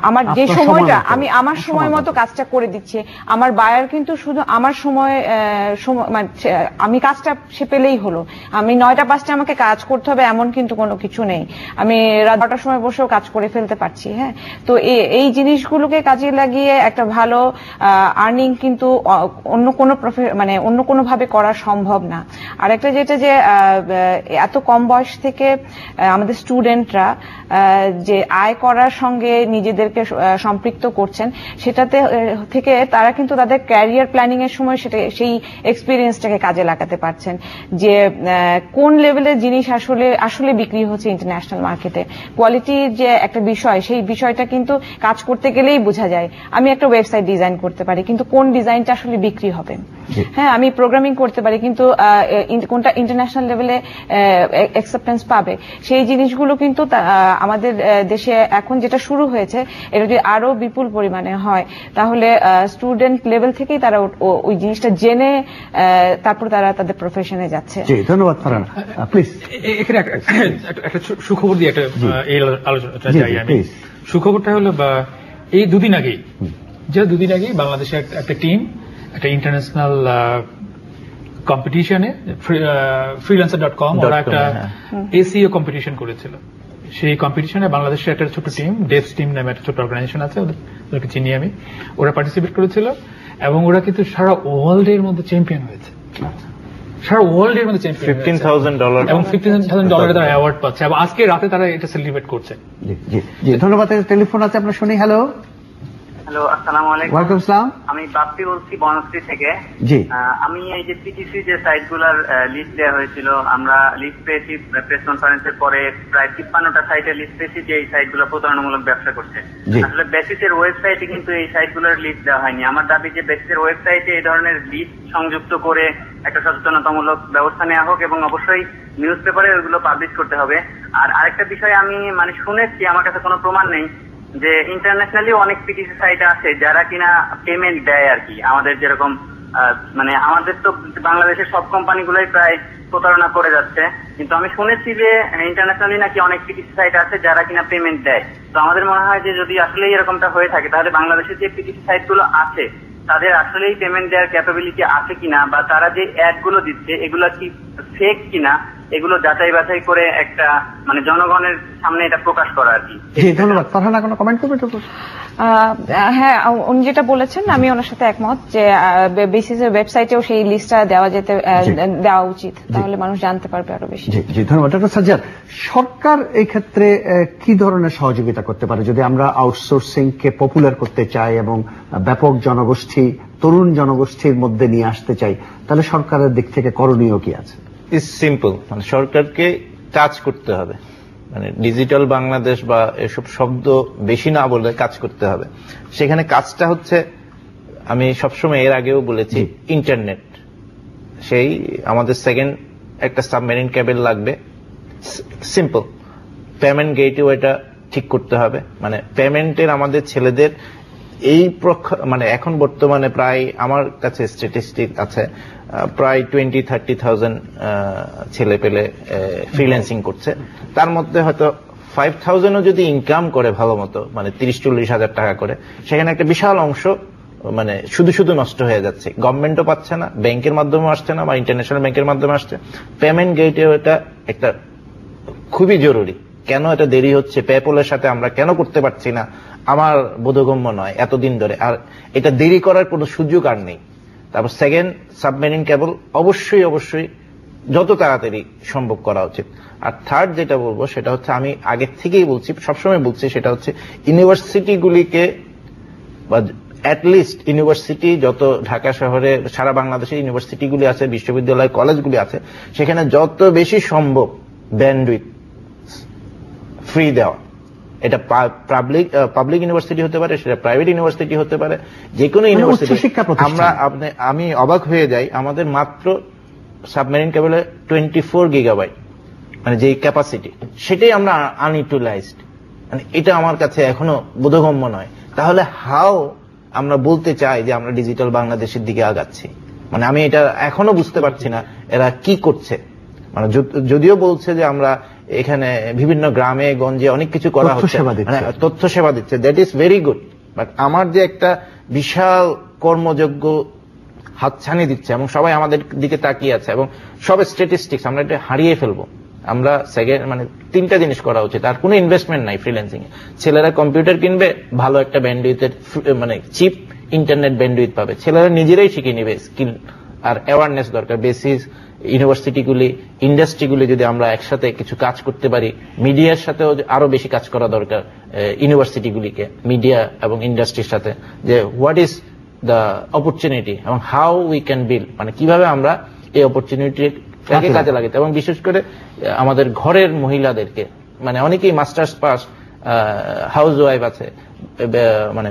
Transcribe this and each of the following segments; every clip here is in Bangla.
আমার যে সময়টা আমি আমার সময় মতো কাজটা করে দিচ্ছি, আমার বায়ার কিন্তু শুধু আমার সময় আমি কাজটা সে পেলেই হলো। আমি 9টা 5টা আমাকে কাজ করতে হবে এমন কিন্তু কোনো কিছু নেই। আমি রাত 12টার সময় বসেও কাজ করে ফেলতে পারছি। হ্যাঁ, তো এই জিনিসগুলোকে কাজে লাগিয়ে একটা ভালো আর্নিং কিন্তু অন্য কোনো ভাবে করা সম্ভব না। আর একটা যেটা যে এত কম বয়স থেকে আমাদের স্টুডেন্টরা যে আয় করার সঙ্গে নিজেদেরকে সম্পৃক্ত করছেন, সেটাতে থেকে তারা কিন্তু তাদের ক্যারিয়ার প্ল্যানিং এর সময় সেই এক্সপিরিয়েন্সটাকে কাজে লাগাতে পারছেন, যে কোন লেভেলের জিনিস আসলে বিক্রি হচ্ছে ইন্টারন্যাশনাল মার্কেটে। কোয়ালিটির যে একটা বিষয়, সেই বিষয়টা কিন্তু কাজ করতে গেলেই বোঝা যায়। আমি একটা ওয়েবসাইট ডিজাইন করতে পারি, কিন্তু কোন ডিজাইনটা আসলে বিক্রি হবে। হ্যাঁ, আমি প্রোগ্রামিং করতে পারি, কিন্তু কোনটা ইন্টারন্যাশনাল লেভেলে অ্যাকসেপ্টেন্স পাবে, সেই জিনিসগুলো কিন্তু আমাদের দেশে এখন যেটা শুরু হয়েছে, এটা যদি আরো বিপুল পরিমাণে হয়, তাহলে স্টুডেন্ট লেভেল থেকেই তারা ওই জিনিসটা জেনে তারপর তারা তাদের প্রফেশনে যাচ্ছে। ধন্যবাদ ফারহানা। প্লিজ এখানে একটা সুখবর দিয়ে একটা এই আলোচনাটা চাই আমি। সুখবরটা হলো এই দুদিন আগেই বাংলাদেশের একটা টিম একটা ইন্টারন্যাশনাল কম্পিটিশনে freelancer.com ওরা একটা এসইও কম্পিটিশন করেছিল। সেই কম্পিটিশনে বাংলাদেশের একটা ছোট টিম, ডেভস টিম নামে একটা ছোট অর্গানাইজেশন আছে, ওদেরকে চিনি আমি, ওরা পার্টিসিপেট করেছিল এবং ওরা কিন্তু সারা ওয়ার্ল্ড এর মধ্যে চ্যাম্পিয়ন হয়েছে। সারা ওয়ার্ল্ড এর মধ্যে চ্যাম্পিয়ন, $15,000 এবং $15,000 তারা অ্যাওয়ার্ড পাচ্ছে এবং আজকে রাতে তারা এটা সেলিব্রেট করছে। জি ধন্যবাদ। টেলিফোন আছে, আপনার শুনি। হ্যালো হ্যালো, আসসালামু আলাইকুম। ওয়ালাইকুম আসসালাম। আমি বাপ্পি বলছি বনশ্রী থেকে। জি, আমি এই যে পিটিসি যে সাইটগুলোর লিস্ট দেওয়া হয়েছিল, আমরা লিস্ট পেয়েছি প্রেস কনফারেন্সের পরে প্রায় 53টা সাইটের লিস্ট পেয়েছি যে এই সাইটগুলো প্রতারণামূলক ব্যবসা করছে। আসলে বেসিসের ওয়েবসাইটে কিন্তু এই সাইটগুলোর লিস্ট দেওয়া হয়নি। আমার দাবি যে বেসিসের ওয়েবসাইটে এই ধরনের লিস্ট সংযুক্ত করে একটা সচেতনতামূলক ব্যবস্থা নেওয়া হোক এবং অবশ্যই নিউজ পেপারে ওইগুলো পাবলিশ করতে হবে। আর আরেকটা বিষয় আমি শুনেছি, আমার কাছে কোনো প্রমাণ নেই, যে ইন্টারন্যাশনালি অনেক পিটিসি সাইট আছে যারা কিনা পেমেন্ট দেয় আর কি। আমাদের যেরকম আমাদের তো বাংলাদেশের সব কোম্পানিগুলোই প্রায় প্রতারণা করে যাচ্ছে, কিন্তু আমি শুনেছি যে ইন্টারন্যাশনালি নাকি অনেক পিটিসি সাইট আছে যারা কিনা পেমেন্ট দেয়। তো আমাদের মনে হয় যে যদি আসলেই এরকমটা হয়ে থাকে, তাহলে বাংলাদেশের যে পিটিসি সাইটগুলো আছে তাদের আসলেই পেমেন্ট দেওয়ার ক্যাপাবিলিটি আছে কিনা, বা তারা যে অ্যাড গুলো দিচ্ছে এগুলো কি ফেক কিনা, এগুলো যাচাই বাছাই করে একটা জনগণের সামনে এটা প্রকাশ করা আর কি। ধন্যবাদ। ফারহানা কোনো কমেন্ট করবে? হ্যাঁ, উনি যেটা বলেছেন আমি ওনার সাথে একমত, যে বেসিসের ওয়েবসাইটেও সেই লিস্টটা দেওয়া উচিত, তাহলে মানুষ জানতে পারবে আরো বেশি। জি ধন্যবাদ। ডক্টর সাজ্জাদ, সরকার এই ক্ষেত্রে কি ধরনের সহযোগিতা করতে পারে যদি আমরা আউটসোর্সিং কে পপুলার করতে চাই এবং ব্যাপক জনগোষ্ঠী, তরুণ জনগোষ্ঠীর মধ্যে নিয়ে আসতে চাই, তাহলে সরকারের দিক থেকে করণীয় কি আছে? ইটস সিম্পল, সরকারকে কাজ করতে হবে। ডিজিটাল বাংলাদেশ বা এসব শব্দ বেশি না বলে কাজ করতে হবে। সেখানে কাজটা হচ্ছে, আমি সবসময় এর আগেও বলেছি, ইন্টারনেট। সেই আমাদের সেকেন্ড একটা সাবমেরিন কেবল লাগবে, সিম্পল। পেমেন্ট গেটওয়েটা ঠিক করতে হবে। পেমেন্টের আমাদের ছেলেদের এই এখন বর্তমানে প্রায়, আমার কাছে স্ট্যাটিস্টিক আছে, প্রায় 20-30,000 ছেলে পেলে ফ্রিল্যান্সিং করছে। তার মধ্যে হয়তো 5,000ও যদি ইনকাম করে ভালো মতো, 30-40 হাজার টাকা করে, সেখানে একটা বিশাল অংশ শুধু নষ্ট হয়ে যাচ্ছে। গভর্নমেন্টও পাচ্ছে না, ব্যাংকের মাধ্যমে আসছে না, বা ইন্টারন্যাশনাল ব্যাংকের মাধ্যমে আসছে। পেমেন্ট গেটওয়েটা একটা খুবই জরুরি। কেন এটা দেরি হচ্ছে, পেপলের সাথে আমরা কেন করতে পারছি না, আমার বোধগম্য নয় এতদিন ধরে। আর এটা দেরি করার কোনো সুযোগ আর নেই। তারপর সেকেন্ড, সাবমেরিন কেবল অবশ্যই যত তাড়াতাড়ি সম্ভব করা উচিত। আর থার্ড যেটা বলবো সেটা হচ্ছে, আমি আগে থেকেই বলছি, সবসময় বলছি, সেটা হচ্ছে ইউনিভার্সিটিগুলিকে, বা অ্যাটলিস্ট ইউনিভার্সিটি যত ঢাকা শহরে সারা বাংলাদেশে ইউনিভার্সিটিগুলি আছে, বিশ্ববিদ্যালয় কলেজগুলি আছে, সেখানে যত বেশি সম্ভব ব্যান্ডউইথ ফ্রি দেওয়া। এটা পাবলিক ইউনিভার্সিটি হতে পারে, সেটা প্রাইভেট ইউনিভার্সিটি হতে পারে, যে কোনো ইউনিভার্সিটি। আমি অবাক হয়ে যাই, আমাদের মাত্র সাবমেরিন কেবলে 24 গিগাবাইট যে ক্যাপাসিটি, সেটাই আমরা আনইউটিলাইজড। এটা আমার কাছে এখনো বোধগম্য নয়। তাহলে হাও আমরা বলতে চাই যে আমরা ডিজিটাল বাংলাদেশের দিকে আগাচ্ছি? আমি এটা এখনো বুঝতে পারছি না এরা কি করছে। যদিও বলছে যে আমরা এখানে বিভিন্ন গ্রামে গঞ্জে অনেক কিছু করা হচ্ছে, তথ্য সেবা দিচ্ছে, that is very good. But আমার যে একটা বিশাল কর্মযোগ্য হাতছানি দিচ্ছে এবং সবাই আমাদের দিকে তাকিয়ে আছে এবং সব স্ট্যাটিস্টিক্স আমরা এটা হারিয়ে ফেলবো। আমরা মানে 3টা জিনিস করা উচিত, আর কোনো ইনভেস্টমেন্ট নাই ফ্রিল্যান্সিং এ। ছেলেরা কম্পিউটার কিনবে, ভালো একটা ব্যান্ডউইথের মানে চিপ ইন্টারনেট ব্যান্ডউইথ পাবে, ছেলেরা নিজেরাই শিখে নেবে স্কিল, আর অ্যাওয়ারনেস দরকার। বেসিস ইউনিভার্সিটিগুলি, ইন্ডাস্ট্রিগুলি যদি আমরা একসাথে কিছু কাজ করতে পারি, মিডিয়ার সাথেও আরো বেশি কাজ করা দরকার ইউনিভার্সিটিগুলিকে, মিডিয়া এবং ইন্ডাস্ট্রির সাথে, যে হোয়াট ইজ দ্য অপরচুনিটি এবং হাউ উই ক্যান বিল্ড, মানে কিভাবে আমরা এই অপরচুনিটিটাকে কাজে লাগাতে, এবং বিশেষ করে আমাদের ঘরের মহিলাদেরকে, মানে অনেকেই মাস্টার্স পাস হাউস ওয়াইফ আছে, মানে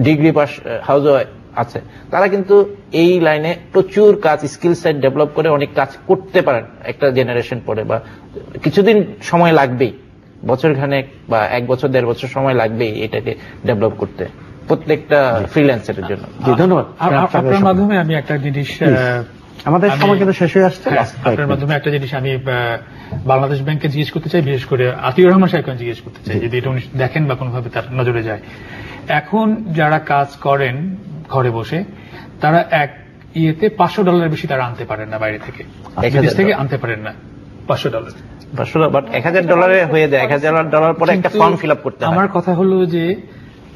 ডিগ্রি পাস হাউস ওয়াইফ আছে, তারা কিন্তু এই লাইনে প্রচুর কাজ, স্কিল সেট ডেভেলপ করে অনেক কাজ করতে পারেন একটা জেনারেশন পরে, বা কিছুদিন সময় লাগবেই, বছর খানেক বা 1 বছর 1.5 বছর সময় লাগবেই এটাকে ডেভেলপ করতে প্রত্যেকটা ফ্রিল্যান্সারের জন্য। ধন্যবাদ। আপনার মাধ্যমে আমি একটা জিনিস, আমাদের সময় কিন্তু শেষ হয়ে আসছে, আপনার মাধ্যমে একটা জিনিস আমি বাংলাদেশ ব্যাংকে জিজ্ঞেস করতে চাই, বিশেষ করে আতিউর রহমান সাহেবকে জিজ্ঞেস করতে চাই, যদি এটা উনি দেখেন বা কোনোভাবে তার নজরে যায়। এখন যারা কাজ করেন ঘরে বসে, তারা এক ইয়েতে $500 বেশি তারা আনতে পারেন না, বাইরে থেকে বিদেশ থেকে আনতে পারেন না $500। বাট $1000 হয়ে যায়, $1000 পরে একটা ফর্ম ফিল আপ করতে হয়। আমার কথা হলো যে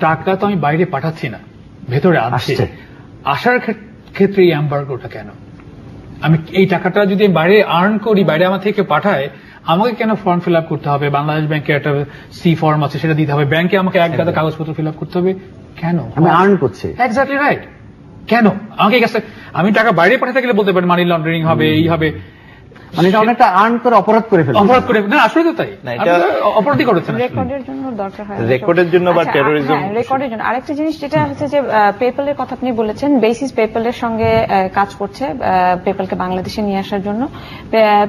টাকা তো আমি বাইরে পাঠাচ্ছি না, ভেতরে আসছে, আসার ক্ষেত্রে এই এমবার্গোটা কেন? আমি এই টাকাটা যদি বাইরে আর্ন করি, বাইরে আমার থেকে পাঠায়, আমাকে কেন ফর্ম ফিল আপ করতে হবে? বাংলাদেশ ব্যাংকে একটা সি ফর্ম আছে, সেটা দিতে হবে, ব্যাংকে আমাকে এক গাদা কাগজপত্র ফিল আপ করতে হবে কেন? আমি আর্ন করছি। Exactly right. কেন আমাকে এই কাজটা, আমি টাকা বাইরে পাঠাতে গেলে বলতে পারি মানি লন্ডারিং হবে, এই হবে, মানে এটা অনেকটা আর্ন করে অপরাধ করে ফেলে, অপরাধ করে না, আসলে তো তাই, অপরাধী করেছেন রেকর্ডের জন্য দরকার হয়, রেকর্ডের জন্য বা টেরোরিজম, রেকর্ডের জন্য। আরেকটা জিনিস যেটা হচ্ছে যে পেপ্যালের কথা আপনি বলেছেন, বেসিস পেপ্যালের সঙ্গে কাজ করছে পেপ্যালকে বাংলাদেশে নিয়ে আসার জন্য।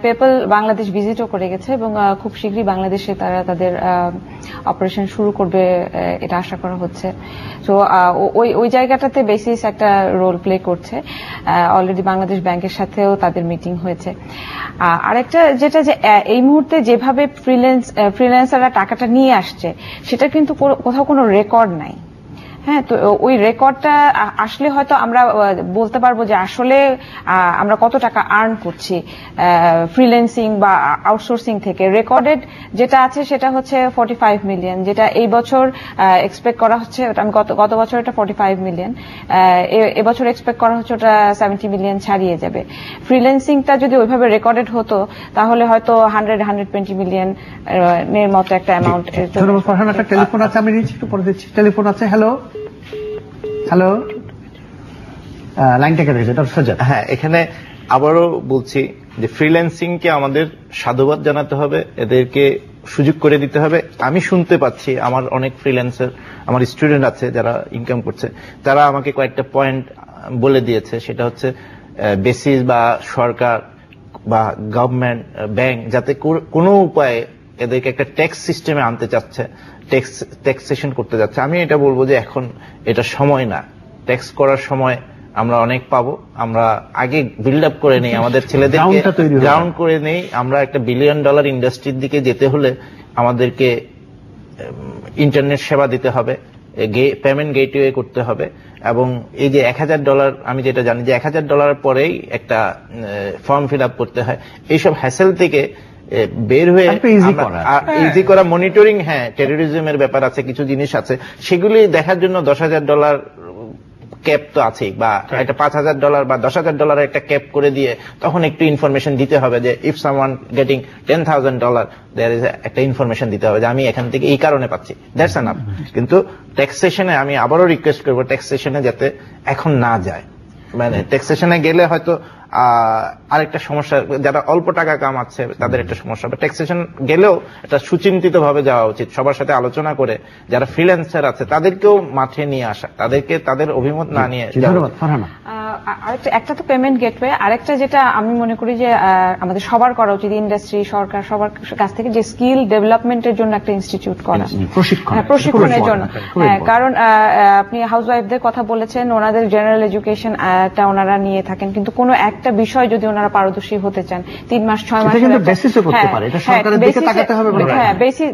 পেপ্যাল বাংলাদেশ ভিজিটও করে গেছে এবং খুব শীঘ্রই বাংলাদেশে তারা তাদের অপারেশন শুরু করবে, এটা আশা করা হচ্ছে। তো ওই জায়গাটাতে বেসিস একটা রোল প্লে করছে। অলরেডি বাংলাদেশ ব্যাংকের সাথেও তাদের মিটিং হয়েছে। আরেকটা যেটা, যে এই মুহূর্তে যেভাবে ফ্রিল্যান্সাররা টাকাটা নিয়ে আসছে, সেটা কিন্তু কোথাও কোনো রেকর্ড নাই। হ্যাঁ, তো ওই রেকর্ডটা আসলে হয়তো আমরা বলতে পারবো যে আসলে আমরা কত টাকা আর্ন করছি ফ্রিল্যান্সিং বা আউটসোর্সিং থেকে। রেকর্ডেড যেটা আছে সেটা হচ্ছে 45 মিলিয়ন, যেটা এই বছর এক্সপেক্ট করা হচ্ছে, আমি গত বছর এটা 45 মিলিয়ন, এবছর এক্সপেক্ট করা হচ্ছে ওটা 70 মিলিয়ন ছাড়িয়ে যাবে। ফ্রিল্যান্সিংটা যদি ওইভাবে রেকর্ডেড হতো, তাহলে হয়তো 100-120 মিলিয়ন এর মতো একটা অ্যামাউন্ট। ফারহান, একটা টেলিফোন আছে, আমি নিচ্ছি, একটু পরে দিচ্ছি। টেলিফোন আছে। হ্যালো হ্যালো, লাইনটা কেটে গেছে, ডক্টর সাজ্জাদ। হ্যাঁ, এখানে আবারও বলছি যে ফ্রিল্যান্সিং কে আমাদের সাধুবাদ জানাতে হবে, এদেরকে সুযোগ করে দিতে হবে। আমি শুনতে পাচ্ছি আমার অনেক ফ্রিল্যান্সার, আমার স্টুডেন্ট আছে যারা ইনকাম করছে, তারা আমাকে কয়েকটা পয়েন্ট বলে দিয়েছে। সেটা হচ্ছে বেসিস বা সরকার বা গভর্নমেন্ট ব্যাংক যাতে কোনো উপায়ে এদেরকে একটা ট্যাক্স সিস্টেমে আনতে চাচ্ছে, ট্যাক্সেশন করতে যাচ্ছে। আমি এটা বলবো যে এখন এটা সময় না, ট্যাক্স করার সময় আমরা অনেক পাবো। আমরা আগে বিল্ড আপ করে নেই, আমাদের ছেলেদেরকে গ্রাউন্ড করে নেই। আমরা একটা $1 বিলিয়ন ইন্ডাস্ট্রির দিকে যেতে হলে আমাদেরকে ইন্টারনেট সেবা দিতে হবে, পেমেন্ট গেটওয়ে করতে হবে, এবং এই যে $1000, আমি যেটা জানি যে $1000 পরেই একটা ফর্ম ফিল আপ করতে হয়, এইসব হ্যাসেল থেকে বের হয়ে ইজি করা, মনিটরিং, হ্যাঁ, টেরোরিজমের ব্যাপার আছে, কিছু জিনিস আছে, সেগুলি দেখার জন্য $10,000 ক্যাপ তো আছেই, বা একটা $5,000 বা $10,000 একটা ক্যাপ করে দিয়ে তখন একটু ইনফরমেশন দিতে হবে যে if someone getting $10,000 there is একটা ইনফরমেশন দিতে হবে যে আমি এখান থেকে এই কারণে পাচ্ছি, দ্যাটস এনাফ। কিন্তু ট্যাক্সেশনে আমি আবারও রিকোয়েস্ট করবো, ট্যাক্সেশনে যাতে এখন না যায়। মানে ট্যাক্সেশনে গেলে হয়তো আরেকটা সমস্যা, যারা অল্প টাকা কামাচ্ছে তাদের একটা সমস্যা হবে। ট্যাক্সেশন গেলেও এটা সুচিন্তিত ভাবে যাওয়া উচিত, সবার সাথে আলোচনা করে, যারা ফ্রিল্যান্সার আছে তাদেরকেও মাঠে নিয়ে আসা, তাদেরকে তাদের অভিমত না নিয়ে। ধন্যবাদ ফারহানা। একটা তো পেমেন্ট গেটওয়ে, আরেকটা যেটা আমি মনে করি যে আমাদের সবার করা উচিত, ইন্ডাস্ট্রি, সরকার, সবার কাছ থেকে যে স্কিল ডেভেলপমেন্টের জন্য একটা ইনস্টিটিউট করা, প্রশিক্ষণের জন্য। কারণ আপনি হাউসওয়াইফদের কথা বলেছেন, ওনাদের জেনারেল এডুকেশনটা ওনারা নিয়ে থাকেন, কিন্তু কোনো একটা বিষয় যদি ওনারা পারদর্শী হতে চান 3 মাস 6 মাস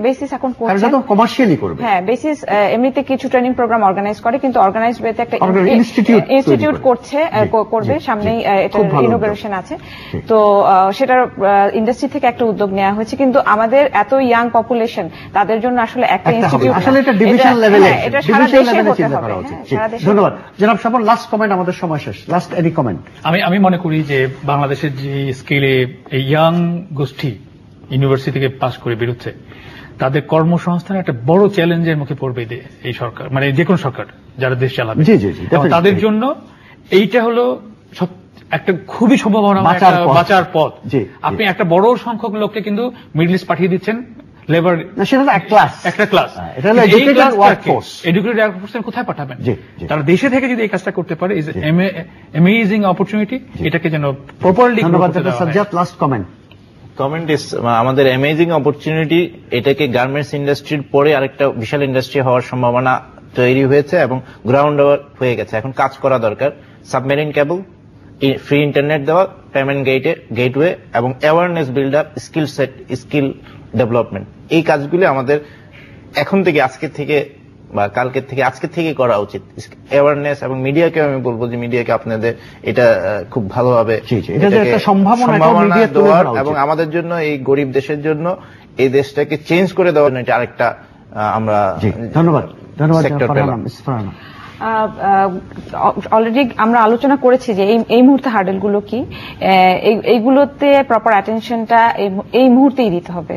বেসিস এখন করছে, কমার্শিয়ালি করবে। হ্যাঁ, বেসিস এমনিতে কিছু ট্রেনিং প্রোগ্রাম অর্গানাইজ করে, কিন্তু অর্গানাইজ ওয়েতে একটা ইনস্টিটিউট করবে, সামনেই এটা ইনোগ্রেশন আছে। তো সেটার ইন্ডাস্ট্রি থেকে একটা উদ্যোগ নেওয়া হয়েছে, কিন্তু আমাদের এত ইয়াং পপুলেশন, তাদের জন্য আসলে একটা ইনস্টিটিউট, আসলে এটা ডিভিশন লেভেলে, এটা সারা দেশে হতে হবে। ধন্যবাদ জনাব স্বপন। লাস্ট কমেন্ট, আমাদের সময় শেষ। Last any comment. আমি মনে করি যে বাংলাদেশের যে স্কেলে এই ইয়াং গোষ্ঠী ইউনিভার্সিটি থেকে পাশ করে বেরোচ্ছে, তাদের কর্মসংস্থানের একটা বড় চ্যালেঞ্জের মুখে পড়বে এই সরকার, মানে যে কোনো সরকার যারা দেশ চালাবে। তাদের জন্য এইটা হলো একটা খুবই সম্ভাবনা বাঁচার পথ। আপনি একটা বড় সংখ্যক লোককে কিন্তু মিডল ইস্ট পাঠিয়ে দিচ্ছেন লেবার, সেটা একটা ক্লাস এডুকেটেড ওয়ার্কফোর্স কোথায় পাঠাবেন? তারা দেশে থেকে যদি এই কাজটা করতে পারে, ইজ অ্যামেজিং অপরচুনিটি, এটাকে যেন প্রপারলি। Last comment. কমেন্ট ইস আমাদের অ্যামেজিং অপরচুনিটি, এটাকে গার্মেন্টস ইন্ডাস্ট্রির পরে আরেকটা বিশাল ইন্ডাস্ট্রি হওয়ার সম্ভাবনা তৈরি হয়েছে এবং গ্রাউন্ড হয়ে গেছে। এখন কাজ করা দরকার। সাবমেরিন কেবল, ফ্রি ইন্টারনেট দেওয়া, পেমেন্ট গেটওয়ে এবং awareness build up, skill development, এই কাজগুলি আমাদের এখন থেকে, আজকে থেকে বা কালকের থেকে, আজকে থেকে করা উচিত। অ্যাওয়ারনেস এবং মিডিয়াকে আমি বলবো যে মিডিয়াকে আপনাদের এটা খুব ভালোভাবে সম্ভাবনা দেওয়ার এবং আমাদের জন্য, এই গরিব দেশের জন্য, এই দেশটাকে চেঞ্জ করে দেওয়ার জন্য এটা আরেকটা আমরা সেক্টর পেলাম। অলরেডি আমরা আলোচনা করেছি যে এই মুহূর্তে হার্ডেল গুলো কি, এইগুলোতে প্রপার অ্যাটেনশনটা এই মুহূর্তেই দিতে হবে।